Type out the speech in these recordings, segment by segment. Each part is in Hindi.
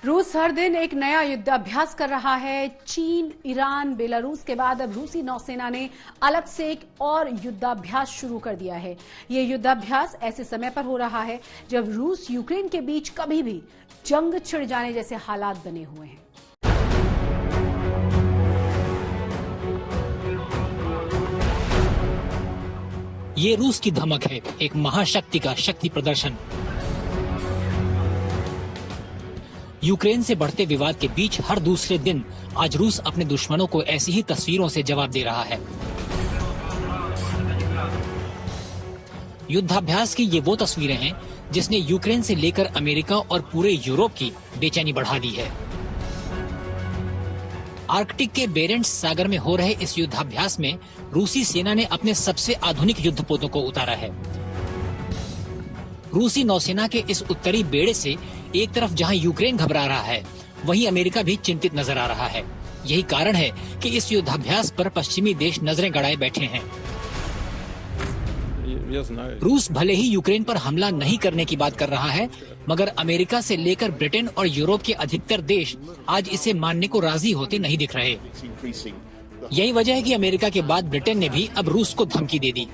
रूस हर दिन एक नया युद्धाभ्यास कर रहा है। चीन, ईरान, बेलारूस के बाद अब रूसी नौसेना ने अलग से एक और युद्धाभ्यास शुरू कर दिया है। ये युद्धाभ्यास ऐसे समय पर हो रहा है जब रूस यूक्रेन के बीच कभी भी जंग छिड़ जाने जैसे हालात बने हुए हैं। ये रूस की धमक है, एक महाशक्ति का शक्ति प्रदर्शन। यूक्रेन से बढ़ते विवाद के बीच हर दूसरे दिन आज रूस अपने दुश्मनों को ऐसी ही तस्वीरों से जवाब दे रहा है। युद्धाभ्यास की ये वो तस्वीरें हैं जिसने यूक्रेन से लेकर अमेरिका और पूरे यूरोप की बेचैनी बढ़ा दी है। आर्कटिक के बेरेंट्स सागर में हो रहे इस युद्धाभ्यास में रूसी सेना ने अपने सबसे आधुनिक युद्धपोतों को उतारा है। रूसी नौसेना के इस उत्तरी बेड़े से एक तरफ जहां यूक्रेन घबरा रहा है, वहीं अमेरिका भी चिंतित नजर आ रहा है। यही कारण है कि इस युद्धाभ्यास पर पश्चिमी देश नजरें गड़ाए बैठे हैं। रूस भले ही यूक्रेन पर हमला नहीं करने की बात कर रहा है, मगर अमेरिका से लेकर ब्रिटेन और यूरोप के अधिकतर देश आज इसे मानने को राजी होते नहीं दिख रहे। यही वजह है कि अमेरिका के बाद ब्रिटेन ने भी अब रूस को धमकी दे दी।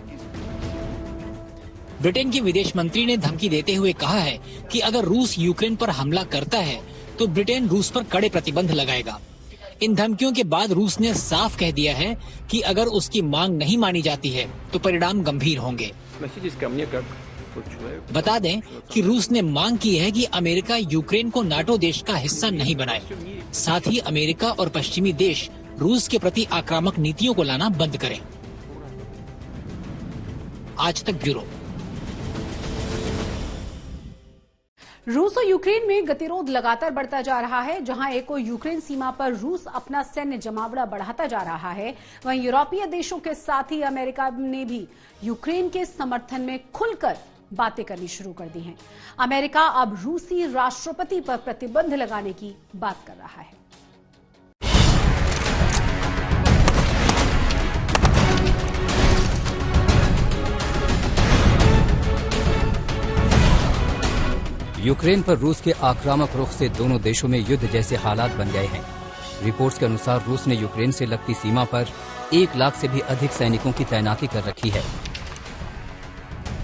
ब्रिटेन के विदेश मंत्री ने धमकी देते हुए कहा है कि अगर रूस यूक्रेन पर हमला करता है तो ब्रिटेन रूस पर कड़े प्रतिबंध लगाएगा। इन धमकियों के बाद रूस ने साफ कह दिया है कि अगर उसकी मांग नहीं मानी जाती है तो परिणाम गंभीर होंगे। बता दें कि रूस ने मांग की है कि अमेरिका यूक्रेन को नाटो देश का हिस्सा नहीं बनाए। साथ ही अमेरिका और पश्चिमी देश रूस के प्रति आक्रामक नीतियों को लाना बंद करें। आज तक ब्यूरो। रूस और यूक्रेन में गतिरोध लगातार बढ़ता जा रहा है। जहां एक ओर यूक्रेन सीमा पर रूस अपना सैन्य जमावड़ा बढ़ाता जा रहा है, वहीं यूरोपीय देशों के साथ ही अमेरिका ने भी यूक्रेन के समर्थन में खुलकर बातें करनी शुरू कर दी हैं। अमेरिका अब रूसी राष्ट्रपति पर प्रतिबंध लगाने की बात कर रहा है। यूक्रेन पर रूस के आक्रामक रुख से दोनों देशों में युद्ध जैसे हालात बन गए हैं। रिपोर्ट्स के अनुसार रूस ने यूक्रेन से लगती सीमा पर 1 लाख से भी अधिक सैनिकों की तैनाती कर रखी है।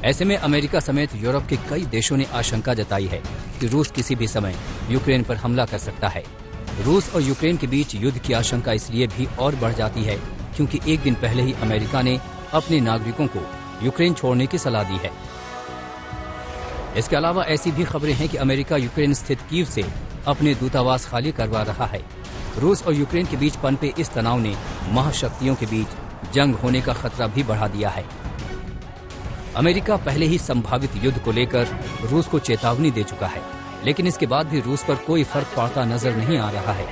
ऐसे में अमेरिका समेत यूरोप के कई देशों ने आशंका जताई है कि रूस किसी भी समय यूक्रेन पर हमला कर सकता है। रूस और यूक्रेन के बीच युद्ध की आशंका इसलिए भी और बढ़ जाती है क्योंकि एक दिन पहले ही अमेरिका ने अपने नागरिकों को यूक्रेन छोड़ने की सलाह दी है। इसके अलावा ऐसी भी खबरें हैं कि अमेरिका यूक्रेन स्थित कीव से अपने दूतावास खाली करवा रहा है। रूस और यूक्रेन के बीच पनपे इस तनाव ने महाशक्तियों के बीच जंग होने का खतरा भी बढ़ा दिया है। अमेरिका पहले ही संभावित युद्ध को लेकर रूस को चेतावनी दे चुका है, लेकिन इसके बाद भी रूस पर कोई फर्क पड़ता नजर नहीं आ रहा है।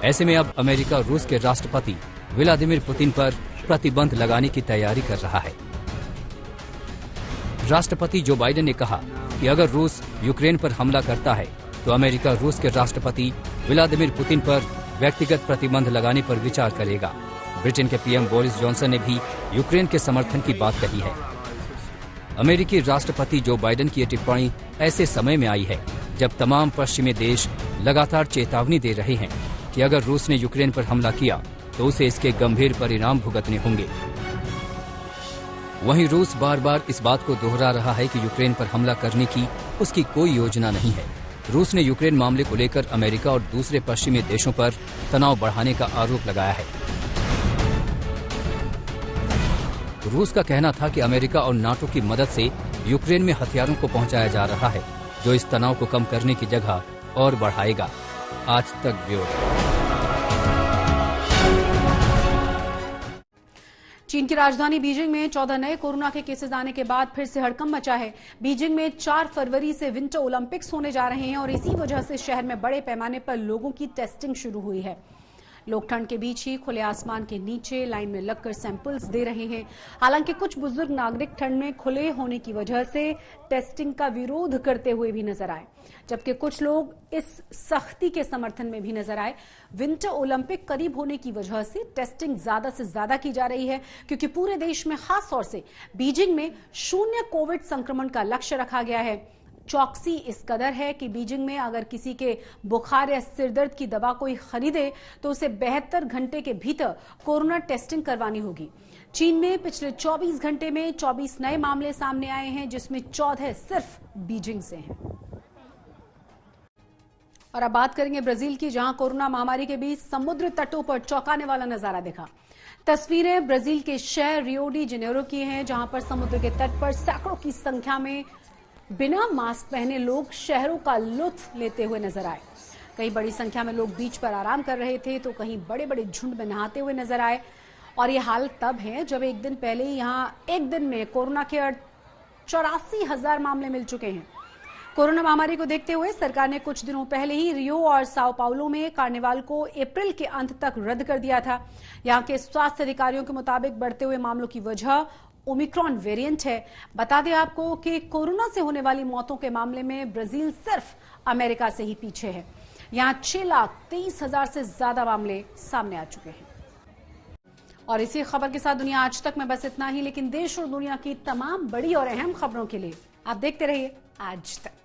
ऐसे में अब अमेरिका रूस के राष्ट्रपति व्लादिमीर पुतिन पर प्रतिबंध लगाने की तैयारी कर रहा है। राष्ट्रपति जो बाइडेन ने कहा कि अगर रूस यूक्रेन पर हमला करता है तो अमेरिका रूस के राष्ट्रपति व्लादिमीर पुतिन पर व्यक्तिगत प्रतिबंध लगाने पर विचार करेगा। ब्रिटेन के पीएम बोरिस जॉनसन ने भी यूक्रेन के समर्थन की बात कही है। अमेरिकी राष्ट्रपति जो बाइडेन की ये टिप्पणी ऐसे समय में आई है जब तमाम पश्चिमी देश लगातार चेतावनी दे रहे हैं कि अगर रूस ने यूक्रेन पर हमला किया तो उसे इसके गंभीर परिणाम भुगतने होंगे। वहीं रूस बार बार इस बात को दोहरा रहा है कि यूक्रेन पर हमला करने की उसकी कोई योजना नहीं है। रूस ने यूक्रेन मामले को लेकर अमेरिका और दूसरे पश्चिमी देशों पर तनाव बढ़ाने का आरोप लगाया है। रूस का कहना था कि अमेरिका और नाटो की मदद से यूक्रेन में हथियारों को पहुंचाया जा रहा है, जो इस तनाव को कम करने की जगह और बढ़ाएगा। आज तक ब्यूरो। चीन की राजधानी बीजिंग में 14 नए कोरोना के केसेस आने के बाद फिर से हड़कंप मचा है। बीजिंग में 4 फरवरी से विंटर ओलंपिक्स होने जा रहे हैं और इसी वजह से शहर में बड़े पैमाने पर लोगों की टेस्टिंग शुरू हुई है। लोग ठंड के बीच ही खुले आसमान के नीचे लाइन में लगकर सैंपल्स दे रहे हैं। हालांकि कुछ बुजुर्ग नागरिक ठंड में खुले होने की वजह से टेस्टिंग का विरोध करते हुए भी नजर आए, जबकि कुछ लोग इस सख्ती के समर्थन में भी नजर आए। विंटर ओलंपिक करीब होने की वजह से टेस्टिंग ज्यादा से ज्यादा की जा रही है, क्योंकि पूरे देश में खास तौर से बीजिंग में 0 कोविड संक्रमण का लक्ष्य रखा गया है। चौकसी इस कदर है कि बीजिंग में अगर किसी के बुखार या सिरदर्द की दवा कोई खरीदे तो उसे 72 घंटे के भीतर कोरोना टेस्टिंग करवानी होगी। चीन में पिछले 24 घंटे में 24 नए मामले सामने आए हैं, जिसमें 14 सिर्फ बीजिंग से हैं। और अब बात करेंगे ब्राजील की, जहां कोरोना महामारी के बीच समुद्र तटों पर चौंकाने वाला नजारा दिखा। तस्वीरें ब्राजील के शहर रियो डी जेनेरो की हैं, जहां पर समुद्र के तट पर सैकड़ों की संख्या में बिना मास्क पहने लोग शहरों का लुत्फ लेते हुए नजर आए। कहीं बड़ी संख्या में लोग बीच पर आराम कर रहे थे तो कहीं बड़े बड़े झुंड में नहाते हुए नजर आए। और ये हाल तब है जब एक दिन पहले ही यहां एक दिन में कोरोना के 84,000 मामले मिल चुके हैं। कोरोना महामारी को देखते हुए सरकार ने कुछ दिनों पहले ही रियो और साओ पाउलो में कार्निवाल को अप्रैल के अंत तक रद्द कर दिया था। यहां के स्वास्थ्य अधिकारियों के मुताबिक बढ़ते हुए मामलों की वजह ओमिक्रॉन वेरिएंट है। बता दें आपको कि कोरोना से होने वाली मौतों के मामले में ब्राजील सिर्फ अमेरिका से ही पीछे है। यहां 6,30,000 से ज्यादा मामले सामने आ चुके हैं। और इसी खबर के साथ दुनिया आज तक में बस इतना ही, लेकिन देश और दुनिया की तमाम बड़ी और अहम खबरों के लिए आप देखते रहिए आज तक।